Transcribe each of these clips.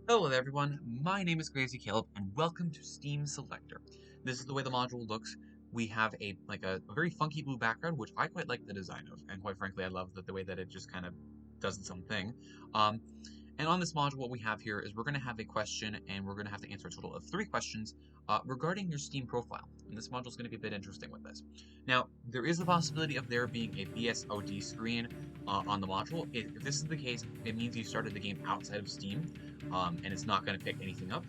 Hello there everyone, my name is Crazy Caleb and welcome to Steam Selector. This is the way the module looks. We have a very funky blue background, which I quite like the design of, and quite frankly I love the way that it just kind of does its own thing. Um, and on this module what we have here is we're going to have a question and we're going to have to answer a total of 3 questions regarding your Steam profile. And this module is going to be a bit interesting with this. Now, there is the possibility of there being a BSOD screen on the module. If this is the case, it means you started the game outside of Steam, and it's not going to pick anything up.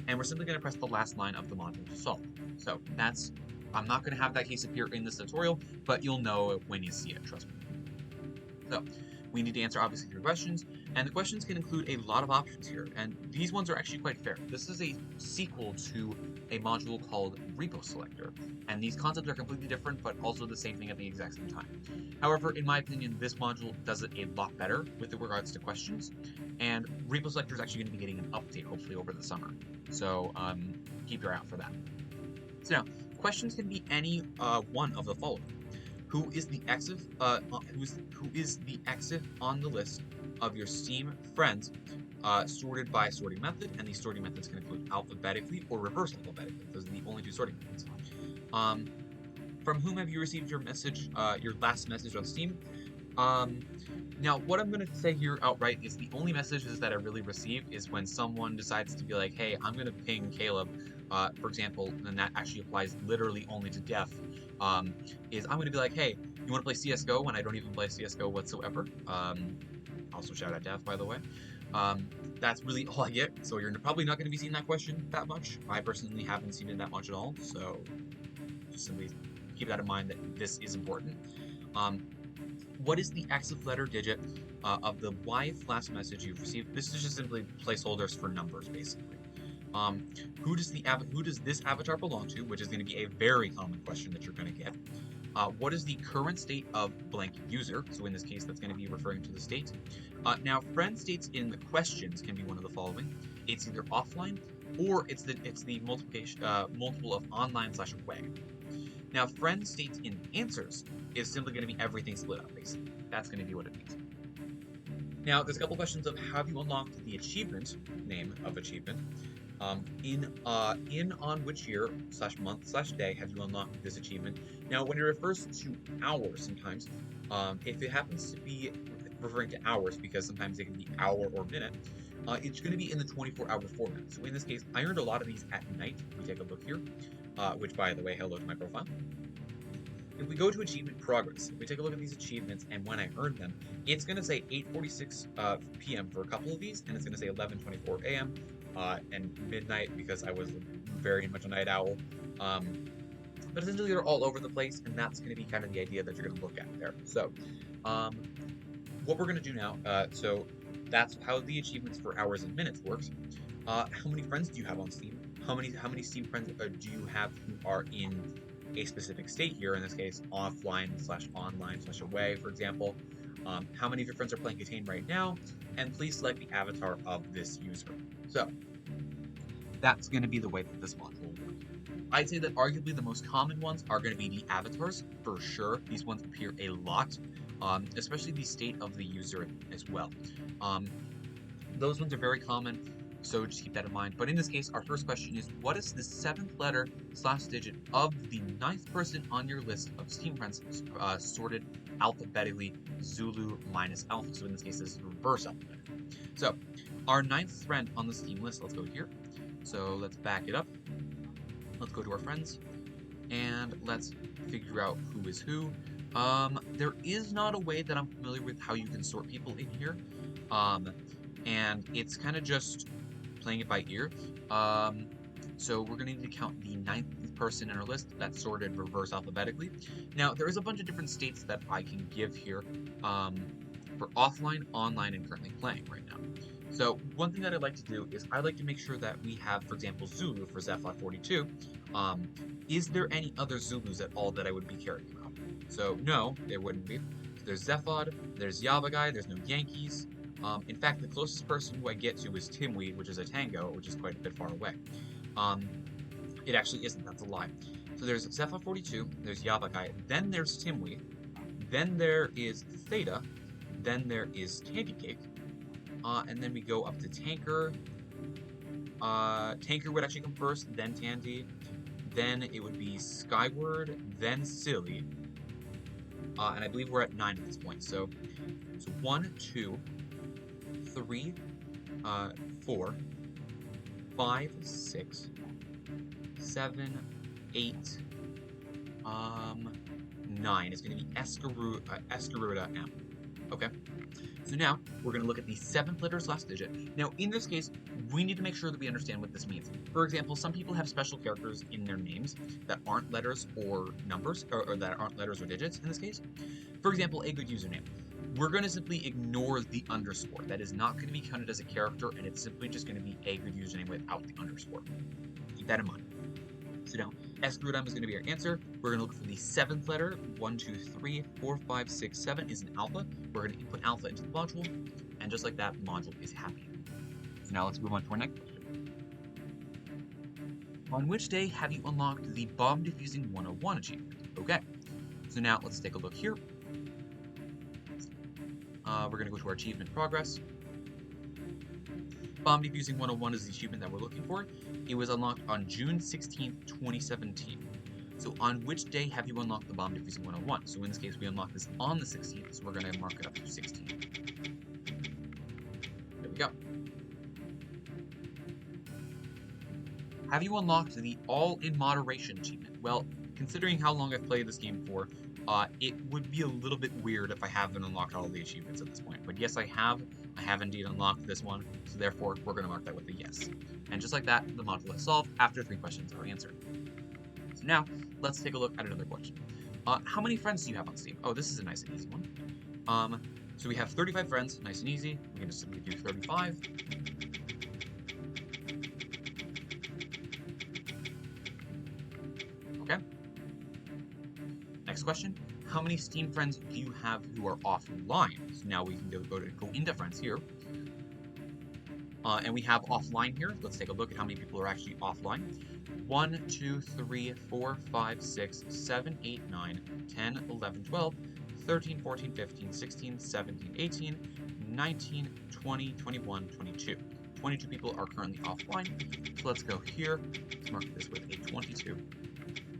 And we're simply going to press the last line of the module to solve. So I'm not going to have that case appear in this tutorial, but you'll know it when you see it, trust me. So, we need to answer obviously 3 questions, and the questions can include a lot of options here, and these ones are actually quite fair. This is a sequel to a module called Repo Selector, and these concepts are completely different, but also the same thing at the exact same time. However, in my opinion, this module does it a lot better with regards to questions, and Repo Selector is actually going to be getting an update hopefully over the summer, so keep your eye out for that. So now, questions can be any one of the following. Who is the exif on the list of your Steam friends sorted by sorting method, and these sorting methods can include alphabetically or reverse alphabetically. Those are the only 2 sorting methods. From whom have you received your message, your last message on Steam? Now, what I'm going to say here outright is the only messages that I really receive is when someone decides to be like, hey, I'm going to ping Caleb, for example, and that actually applies literally only to Def, is I'm going to be like, hey, you want to play CSGO when I don't even play CSGO whatsoever? Also shout out Def, by the way. That's really all I get, so you're probably not going to be seeing that question that much. I personally haven't seen it that much at all, so just simply keep that in mind that this is important. What is the exif letter digit of the last message you've received? This is just simply placeholders for numbers, basically. Who does this avatar belong to? Which is going to be a very common question that you're going to get. What is the current state of blank user? So in this case, that's going to be referring to the state. Now, friend states in the questions can be one of the following. It's either offline or it's the multiple of online/away. Now, friend states in answers is simply going to be everything split up, basically. That's going to be what it means. Now, there's a couple questions of have you unlocked the achievement, name of achievement, in on which year /month /day have you unlocked this achievement. Now, when it refers to hours sometimes, if it happens to be referring to hours, because sometimes it can be hour or minute, it's going to be in the 24-hour format. So in this case, I earned a lot of these at night. We take a look here, which, by the way, hello to my profile. If we go to achievement progress, if we take a look at these achievements and when I earned them, it's going to say 8:46 p.m. for a couple of these, and it's going to say 11:24 a.m. And midnight because I was very much a night owl. But essentially they're all over the place, and that's going to be kind of the idea that you're going to look at there. So, what we're going to do now, so that's how the achievements for hours and minutes works. How many friends do you have on Steam? How many Steam friends do you have who are in a specific state here, in this case, offline/online/away, for example. How many of your friends are playing KTANE right now? And please select the avatar of this user. So, that's going to be the way that this module will work. I'd say that arguably the most common ones are going to be the avatars, for sure. These ones appear a lot, especially the state of the user as well. Those ones are very common. So just keep that in mind. But in this case, our first question is, what is the 7th letter / digit of the 9th person on your list of Steam friends sorted alphabetically Zulu minus alpha? So in this case, this is reverse alphabetically. So our 9th friend on the Steam list, let's go here. So let's back it up. Let's go to our friends and let's figure out who is who. There is not a way that I'm familiar with how you can sort people in here. And it's kind of just playing it by ear. So we're going to need to count the 9th person in our list that's sorted reverse alphabetically. Now, there is a bunch of different states that I can give here for offline, online, and currently playing right now. So one thing that I'd like to do is I'd like to make sure that we have, for example, Zulu for Zephod 42. Is there any other Zulus at all that I would be caring about? So no, there wouldn't be. There's Zephod, there's Yavagai, there's no Yankees. In fact, the closest person who I get to is Timweed, which is a tango, which is quite a bit far away. It actually isn't, that's a lie. So there's Zephyr 42, there's Yavakai, then there's Timweed, then there is Theta, then there is Tandy Cake, and then we go up to Tanker, Tanker would actually come first, then Tandy, then it would be Skyward, then Silly, and I believe we're at 9 at this point. So 1, 2, 3, 4, 5, 6, 7, 8, 9 is going to be Escaruda M. Okay. So now we're going to look at the 7th letter / digit. Now, in this case, we need to make sure that we understand what this means. For example, some people have special characters in their names that aren't letters or numbers, or that aren't letters or digits in this case. For example, a good username. We're going to simply ignore the underscore. That is not going to be counted as a character, and it's simply just going to be a good username without the underscore. Keep that in mind. So now, Escrudum is going to be our answer. We're going to look for the 7th letter. 1, 2, 3, 4, 5, 6, 7 is an alpha. We're going to input alpha into the module, and just like that, the module is happy. So now let's move on to our next question. On which day have you unlocked the Bomb Defusing 101 achievement? Okay, so now let's take a look here. We're going to go to our achievement progress. Bomb Defusing 101 is the achievement that we're looking for. It was unlocked on June 16th, 2017. So on which day have you unlocked the Bomb Defusing 101? So in this case, we unlocked this on the 16th, so we're going to mark it up to 16. There we go. Have you unlocked the All in Moderation achievement? Well, considering how long I've played this game for, it would be a little bit weird if I haven't unlocked all the achievements at this point. But yes, I have. I have indeed unlocked this one, so therefore we're going to mark that with a yes. And just like that, the module is solved after 3 questions are answered. So now, let's take a look at another question. How many friends do you have on Steam? Oh, this is a nice and easy one. So we have 35 friends, nice and easy. We're going to simply do 35. Okay. Next question. How many Steam friends do you have who are offline? So now we can go into friends here. And we have offline here. Let's take a look at how many people are actually offline. 1, 2, 3, 4, 5, 6, 7, 8, 9, 10, 11, 12, 13, 14, 15, 16, 17, 18, 19, 20, 21, 22. 22 people are currently offline. So let's go here. Let's mark this with a 22.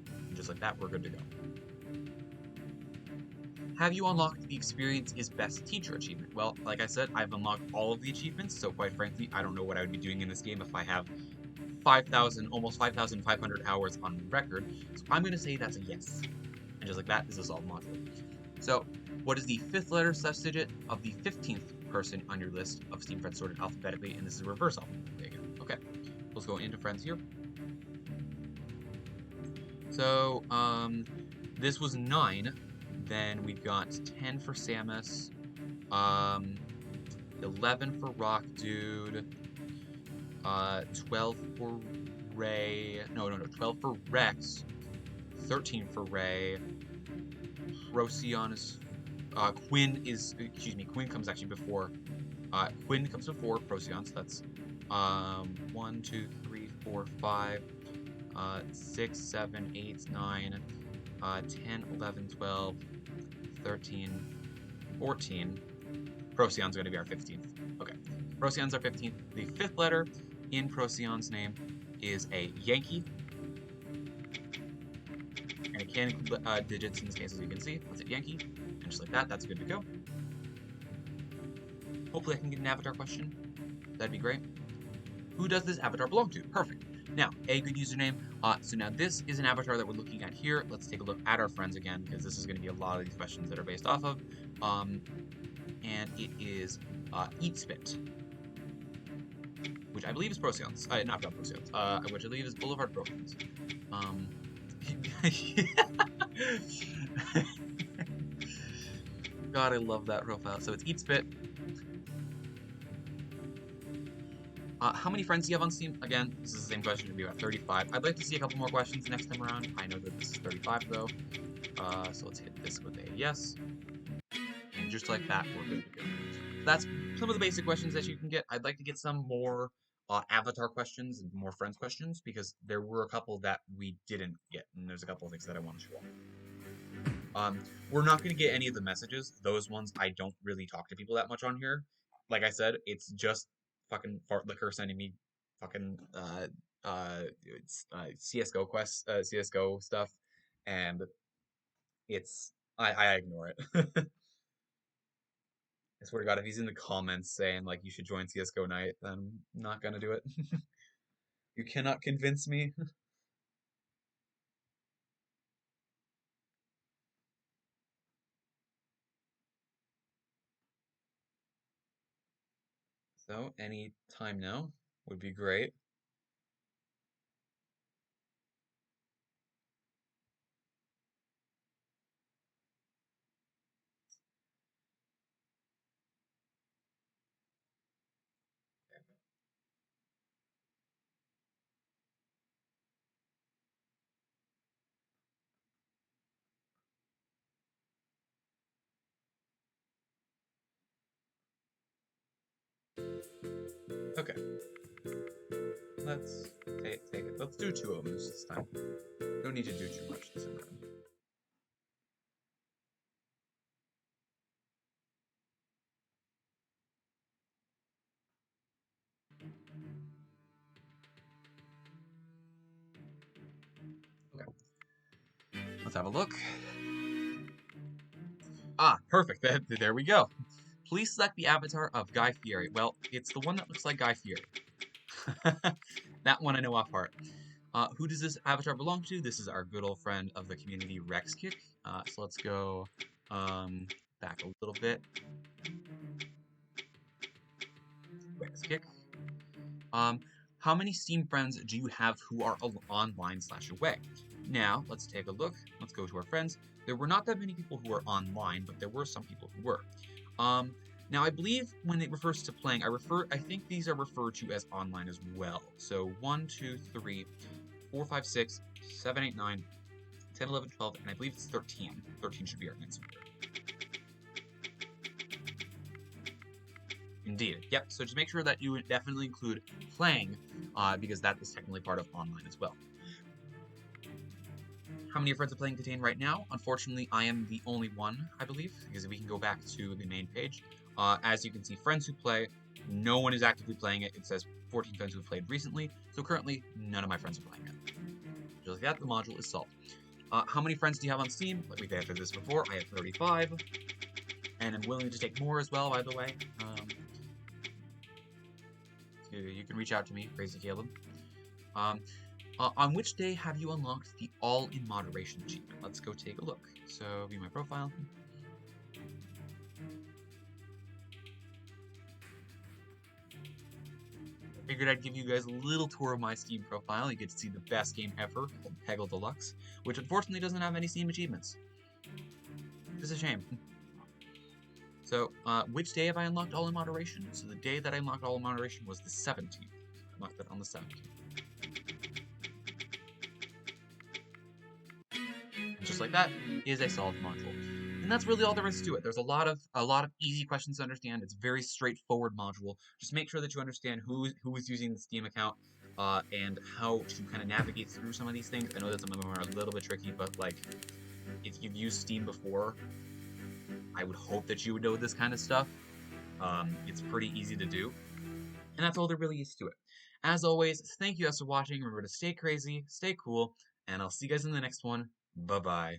And just like that, we're good to go. Have you unlocked the Experience is Best Teacher achievement? Well, like I said, I've unlocked all of the achievements, so quite frankly, I don't know what I would be doing in this game if I have 5,000, almost 5,500 hours on record, so I'm going to say that's a yes. And just like that, this is a solved module. So, what is the 5th letter / digit of the 15th person on your list of Steam friends sorted alphabetically? And this is reverse alphabetically again. Okay, let's go into friends here. So, this was 9. Then we've got 10 for Samus, 11 for Rock Dude, 12 for Ray, no, 12 for Rex, 13 for Ray, Procyon is, Quinn comes actually before, Quinn comes before Procyon, so that's, 1, 2, 3, 4, 5, 6, 7, 8, 9, 10, 11, 12, 13, 14. Procyon's going to be our 15th. Okay, Procyon's our 15th. The 5th letter in Procyon's name is a Yankee. And it can include digits in this case, as you can see. Let's hit Yankee. And just like that, that's good to go. Hopefully I can get an avatar question. That'd be great. Who does this avatar belong to? Perfect. Now, a good username. So now this is an avatar that we're looking at here. Let's take a look at our friends again, because this is going to be a lot of these questions that are based off of. And it is Eatspit, which I believe is Procyon's. Not Procyon's. Which I believe is Boulevard Brokens. God, I love that profile. So it's Eatspit. How many friends do you have on Steam? Again, this is the same question, it'll be about 35. I'd like to see a couple more questions next time around. I know that this is 35 though. So let's hit this with a yes. And just like that, we're good to go. That's some of the basic questions that you can get. I'd like to get some more avatar questions and more friends questions, because there were a couple that we didn't get, and there's a couple of things that I want to show off. We're not going to get any of the messages. Those ones, I don't really talk to people that much on here. Like I said, it's just fucking Fart Liquor sending me fucking it's CS:GO quests, CS:GO stuff, and I ignore it. I swear to God, if he's in the comments saying like you should join CS:GO Night, then I'm not gonna do it. You cannot convince me. So any time now would be great. Okay, let's take it. Let's do two of them this time. No need to do too much this time. Okay, let's have a look. Ah, perfect. There we go. Please select the avatar of Guy Fieri. Well, it's the one that looks like Guy Fieri. That one I know off heart. Who does this avatar belong to? This is our good old friend of the community, Rex Kick. So let's go back a little bit. Rex Kick. How many Steam friends do you have who are online/away? Now, let's take a look. Let's go to our friends. There were not that many people who were online, but there were some people who were. Now I believe when it refers to playing, I think these are referred to as online as well. So 1, 2, 3, 4, 5, 6, 7, 8, 9, 10, 11, 12, and I believe it's 13. 13 should be our answer. Indeed. Yep. So just make sure that you definitely include playing, because that is technically part of online as well. How many friends are playing KTANE right now? Unfortunately, I am the only one, I believe, because we can go back to the main page. As you can see, friends who play, no one is actively playing it. It says 14 friends who have played recently, so currently, none of my friends are playing it. Just like that, the module is solved. How many friends do you have on Steam? Like we've answered this before, I have 35, and I'm willing to take more as well, by the way. You can reach out to me, Crazy Caleb. On which day have you unlocked the All in Moderation achievement? Let's go take a look. So, view my profile. I figured I'd give you guys a little tour of my Steam profile. You get to see the best game ever, called Peggle Deluxe, which unfortunately doesn't have any Steam achievements. It's a shame. So, which day have I unlocked All in Moderation? So the day that I unlocked All in Moderation was the 17th. I unlocked that on the 17th. Just like that is a solved module. And that's really all there is to it. There's a lot of easy questions to understand. It's a very straightforward module. Just make sure that you understand who is using the Steam account, and how to kind of navigate through some of these things. I know that some of them are a little bit tricky, but like if you've used Steam before, I would hope that you would know this kind of stuff. It's pretty easy to do. And that's all there really is to it. As always, thank you guys for watching. Remember to stay crazy, stay cool, and I'll see you guys in the next one. Bye-bye.